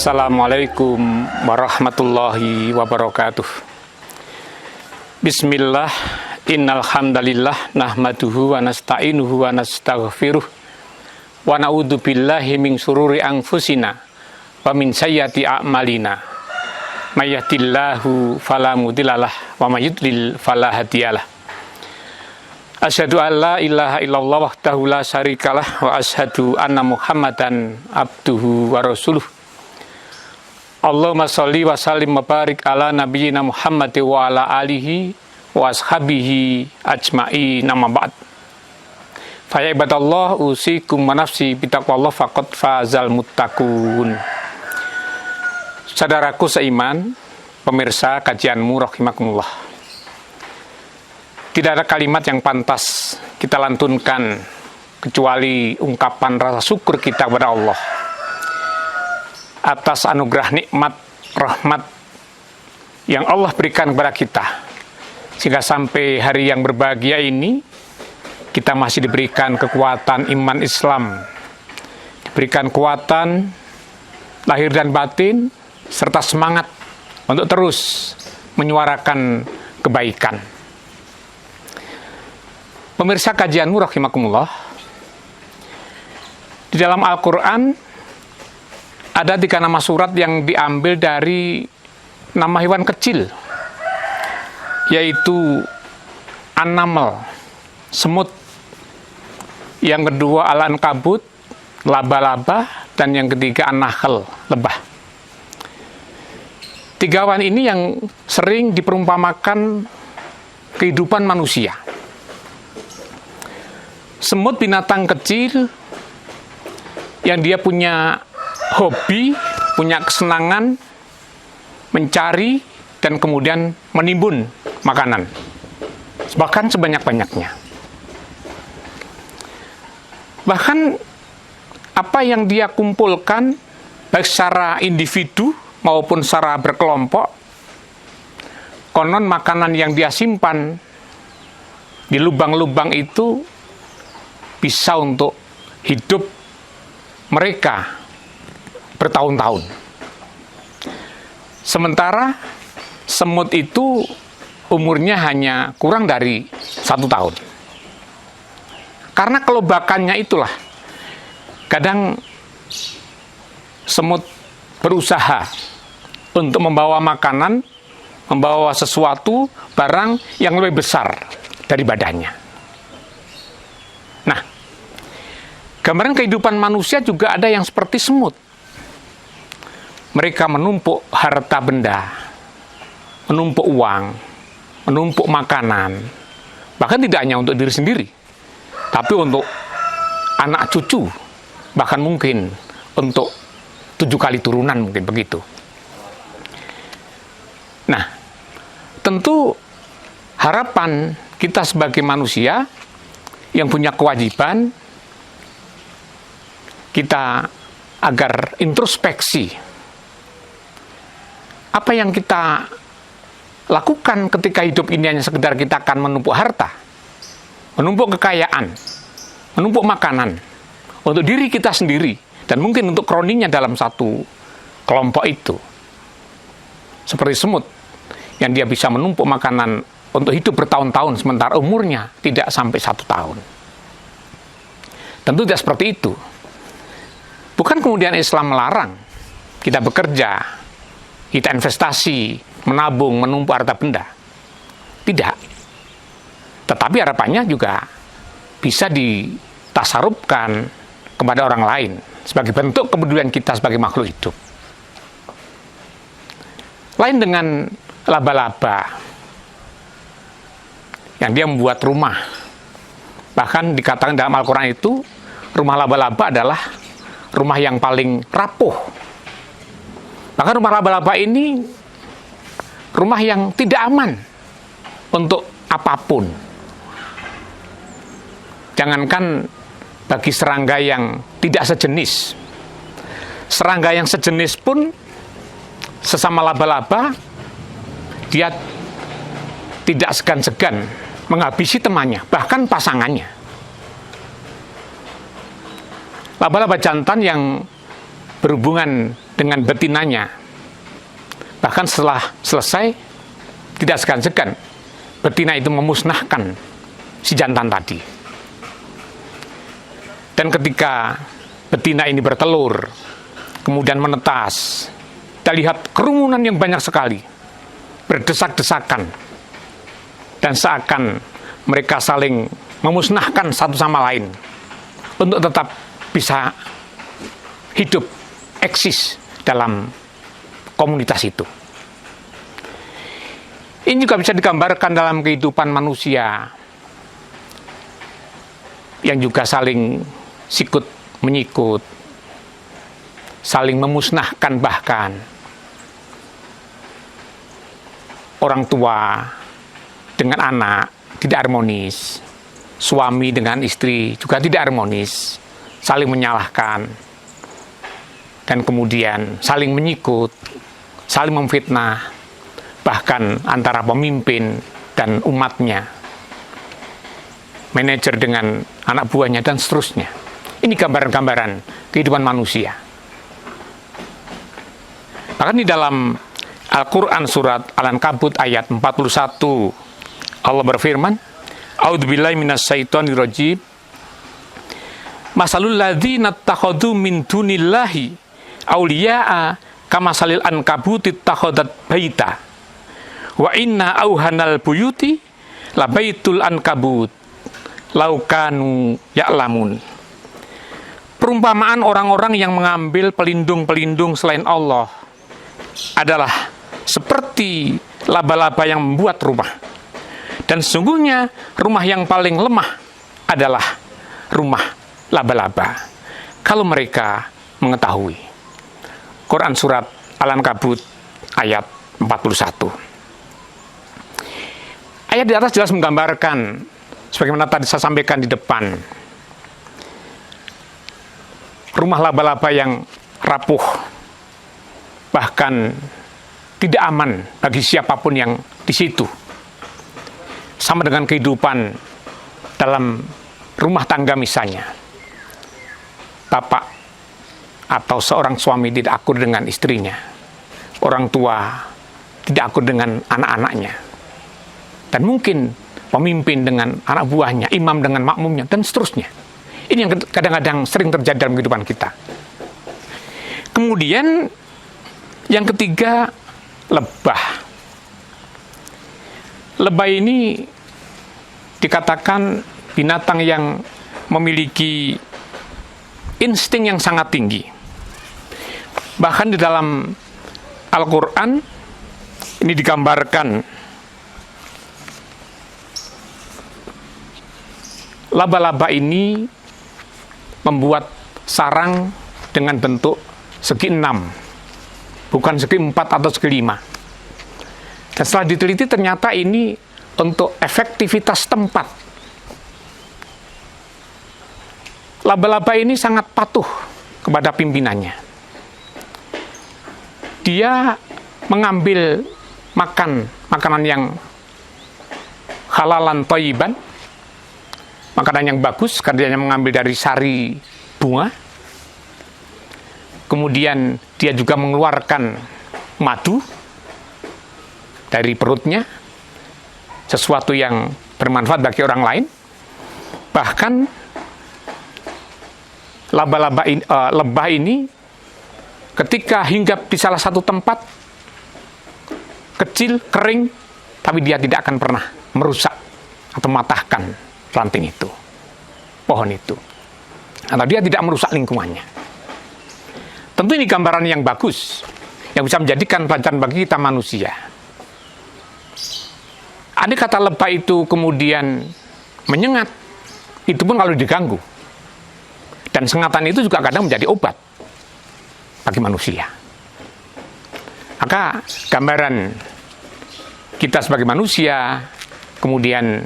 Assalamualaikum warahmatullahi wabarakatuh. Bismillah, innal hamdalillah nahmaduhu wa nasta'inuhu wa nastaghfiruh wa na'udzu billahi min syururi anfusina wa min sayyiati a'malina. May yahdihillahu fala mudhillalah wa may yudlil fala hadiyalah. Asyhadu an la ilaha illallah wahdahu la syarikalah wa asyhadu anna Muhammadan abduhu wa rasuluh. Allahumma sholli wa sallim wa barik ala nabiyyina Muhammad wa ala alihi wa ashabihi ajma'in, amma ba'd. Fa ya ibadallah usikum wa nafsi bitaqwallah faqad fazal muttaqun. Saudaraku seiman, pemirsa kajianmu rahimakumullah. Tidak ada kalimat yang pantas kita lantunkan kecuali ungkapan rasa syukur kita kepada Allah atas anugerah nikmat, rahmat yang Allah berikan kepada kita. Sehingga sampai hari yang berbahagia ini, kita masih diberikan kekuatan iman Islam, diberikan kekuatan lahir dan batin, serta semangat untuk terus menyuarakan kebaikan. Pemirsa kajianmu rahimakumullah, di dalam Al-Quran ada 3 nama surat yang diambil dari nama hewan kecil, yaitu An-Naml, semut. Yang kedua Al-Ankabut, laba-laba. Dan yang ketiga An-Nahl, lebah. 3 hewan ini yang sering diperumpamakan kehidupan manusia. Semut binatang kecil yang dia punya hobi, punya kesenangan mencari dan kemudian menimbun makanan, bahkan sebanyak-banyaknya. Bahkan apa yang dia kumpulkan, baik secara individu maupun secara berkelompok, konon makanan yang dia simpan di lubang-lubang itu bisa untuk hidup mereka bertahun-tahun. Sementara semut itu umurnya hanya kurang dari 1 tahun. Karena kelobakannya itulah, kadang semut berusaha untuk membawa makanan, membawa sesuatu, barang yang lebih besar dari badannya. Nah, gambaran kehidupan manusia juga ada yang seperti semut. Mereka menumpuk harta benda, menumpuk uang, menumpuk makanan, bahkan tidak hanya untuk diri sendiri, tapi untuk anak cucu, bahkan mungkin untuk 7 kali turunan, mungkin begitu. Nah, tentu harapan kita sebagai manusia yang punya kewajiban kita agar introspeksi apa yang kita lakukan ketika hidup ini hanya sekedar kita akan menumpuk harta, menumpuk kekayaan, menumpuk makanan untuk diri kita sendiri dan mungkin untuk kroninya dalam satu kelompok itu. Seperti semut yang dia bisa menumpuk makanan untuk hidup bertahun-tahun sementara umurnya tidak sampai 1 tahun. Tentu tidak seperti itu. Bukan kemudian Islam melarang kita bekerja, kita investasi, menabung, menumpuk harta benda. Tidak. Tetapi harapannya juga bisa ditasarufkan kepada orang lain sebagai bentuk kepedulian kita sebagai makhluk hidup. Lain dengan laba-laba yang dia membuat rumah. Bahkan dikatakan dalam Al-Quran itu, rumah laba-laba adalah rumah yang paling rapuh. Bahkan rumah laba-laba ini rumah yang tidak aman untuk apapun. Jangankan bagi serangga yang tidak sejenis. Serangga yang sejenis pun sesama laba-laba, dia tidak segan-segan menghabisi temannya, bahkan pasangannya. Laba-laba jantan yang berhubungan dengan betinanya. Bahkan setelah selesai, tidak segan-segan betina itu memusnahkan si jantan tadi. Dan ketika betina ini bertelur, kemudian menetas, kita lihat kerumunan yang banyak sekali, berdesak-desakan, dan seakan mereka saling memusnahkan satu sama lain untuk tetap bisa hidup, eksis dalam komunitas itu. Ini juga bisa digambarkan dalam kehidupan manusia yang juga saling sikut menyikut, saling memusnahkan, bahkan orang tua dengan anak tidak harmonis, suami dengan istri juga tidak harmonis, saling menyalahkan, dan kemudian saling menyikut, saling memfitnah, bahkan antara pemimpin dan umatnya, manajer dengan anak buahnya, dan seterusnya. Ini gambaran-gambaran kehidupan manusia. Bahkan di dalam Al-Quran surat Al-Ankabut ayat 41, Allah berfirman, A'udzubillahi minasyaitonirrajim, Masalul ladzina takhadhu min dunillahi auliya'a kamasalil ankabuti takhadat baita wa inna auhanal buyuti labaitul ankabut laukanu ya'lamun. Perumpamaan orang-orang yang mengambil pelindung-pelindung selain Allah adalah seperti laba-laba yang membuat rumah. Dan sesungguhnya rumah yang paling lemah adalah rumah laba-laba, kalau mereka mengetahui. Quran surat Al-Ankabut ayat 41. Ayat di atas jelas menggambarkan, sebagaimana tadi saya sampaikan di depan, rumah laba-laba yang rapuh, bahkan tidak aman bagi siapapun yang di situ. Sama dengan kehidupan dalam rumah tangga misalnya. Bapak atau seorang suami tidak akur dengan istrinya. Orang tua tidak akur dengan anak-anaknya. Dan mungkin pemimpin dengan anak buahnya, imam dengan makmumnya, dan seterusnya. Ini yang kadang-kadang sering terjadi dalam kehidupan kita. Kemudian yang ketiga, lebah. Lebah ini dikatakan binatang yang memiliki insting yang sangat tinggi. Bahkan di dalam Al-Quran ini digambarkan laba-laba ini membuat sarang dengan bentuk segi 6, bukan segi 4 atau segi 5. Dan setelah diteliti ternyata ini untuk efektivitas tempat. Laba-laba ini sangat patuh kepada pimpinannya. Dia mengambil makanan yang halalan thayyiban, makanan yang bagus, karena dia mengambil dari sari bunga. Kemudian dia juga mengeluarkan madu dari perutnya, sesuatu yang bermanfaat bagi orang lain. Bahkan lebah ini ketika hinggap di salah satu tempat kecil, kering, tapi dia tidak akan pernah merusak atau mematahkan ranting itu, pohon itu, atau dia tidak merusak lingkungannya. Tentu ini gambaran yang bagus, yang bisa menjadikan pelajaran bagi kita manusia. Andai kata lebah itu kemudian menyengat, itu pun kalau diganggu. Dan sengatan itu juga kadang menjadi obat bagi manusia. Maka gambaran kita sebagai manusia, kemudian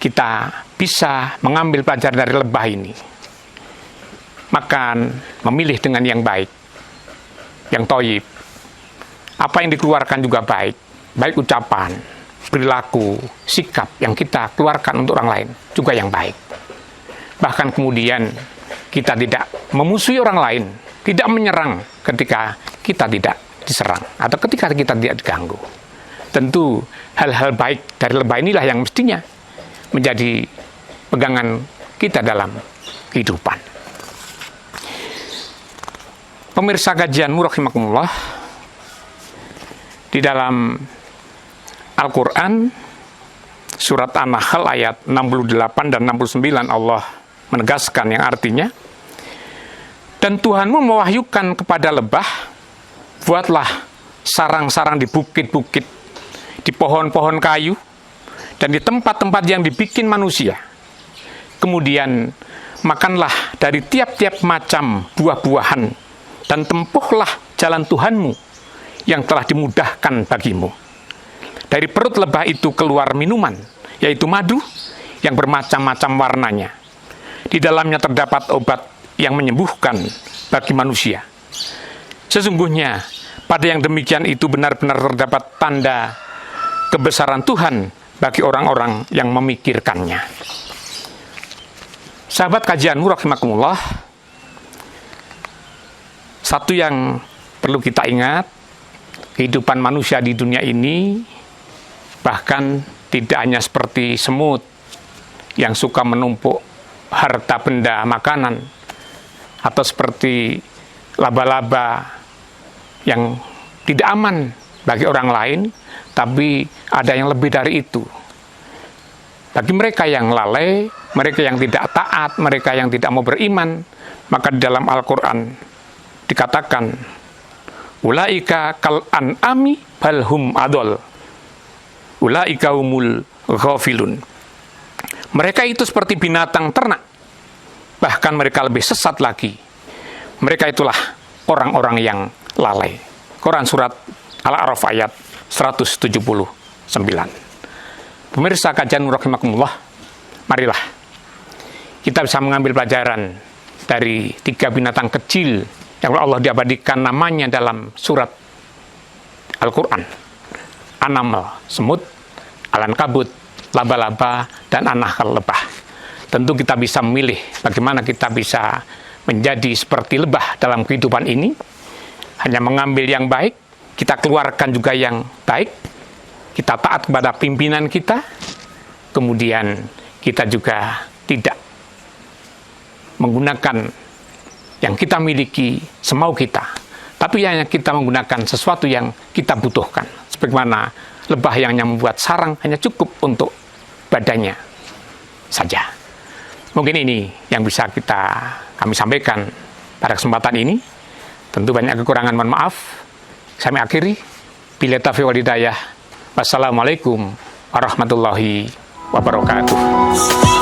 kita bisa mengambil pelajaran dari lebah ini. Makan, memilih dengan yang baik, yang thayyib. Apa yang dikeluarkan juga baik, baik ucapan, perilaku, sikap yang kita keluarkan untuk orang lain juga yang baik. Bahkan kemudian kita tidak memusuhi orang lain, tidak menyerang ketika kita tidak diserang atau ketika kita tidak diganggu. Tentu hal-hal baik dari lebah inilah yang mestinya menjadi pegangan kita dalam kehidupan. Pemirsa kajianmu rahimakumullah, di dalam Al-Quran surat An-Nahl ayat 68 dan 69 Allah menegaskan yang artinya, dan Tuhanmu mewahyukan kepada lebah, buatlah sarang-sarang di bukit-bukit, di pohon-pohon kayu, dan di tempat-tempat yang dibikin manusia. Kemudian makanlah dari tiap-tiap macam buah-buahan, dan tempuhlah jalan Tuhanmu yang telah dimudahkan bagimu. Dari perut lebah itu keluar minuman, yaitu madu yang bermacam-macam warnanya. Di dalamnya terdapat obat yang menyembuhkan bagi manusia. Sesungguhnya pada yang demikian itu benar-benar terdapat tanda kebesaran Tuhan bagi orang-orang yang memikirkannya. Sahabat kajianmu rahimakumullah, satu yang perlu kita ingat, kehidupan manusia di dunia ini bahkan tidak hanya seperti semut yang suka menumpuk harta benda makanan, atau seperti laba-laba yang tidak aman bagi orang lain, tapi ada yang lebih dari itu. Bagi mereka yang lalai, mereka yang tidak taat, mereka yang tidak mau beriman, maka di dalam Al-Quran dikatakan, ulaika kal an'ami balhum adol, ulaika humul ghafilun. Mereka itu seperti binatang ternak, bahkan mereka lebih sesat lagi. Mereka itulah orang-orang yang lalai. Quran surat Al-A'raf ayat 179. Pemirsa kajian rahimakumullah, marilah kita bisa mengambil pelajaran dari 3 binatang kecil yang Allah diabadikan namanya dalam surat Al-Quran. An-Naml, semut, Al-Ankabut, laba-laba, dan An-Nahl, lebah. Tentu kita bisa memilih bagaimana kita bisa menjadi seperti lebah dalam kehidupan ini. Hanya mengambil yang baik, kita keluarkan juga yang baik, kita taat kepada pimpinan kita, kemudian kita juga tidak menggunakan yang kita miliki semau kita, tapi hanya kita menggunakan sesuatu yang kita butuhkan. Sebagaimana lebah yang hanya membuat sarang hanya cukup untuk badannya saja. Mungkin ini yang bisa kami sampaikan pada kesempatan ini. Tentu banyak kekurangan, mohon maaf. Saya akhiri. Bila taufiq wal hidayah. Wassalamualaikum warahmatullahi wabarakatuh.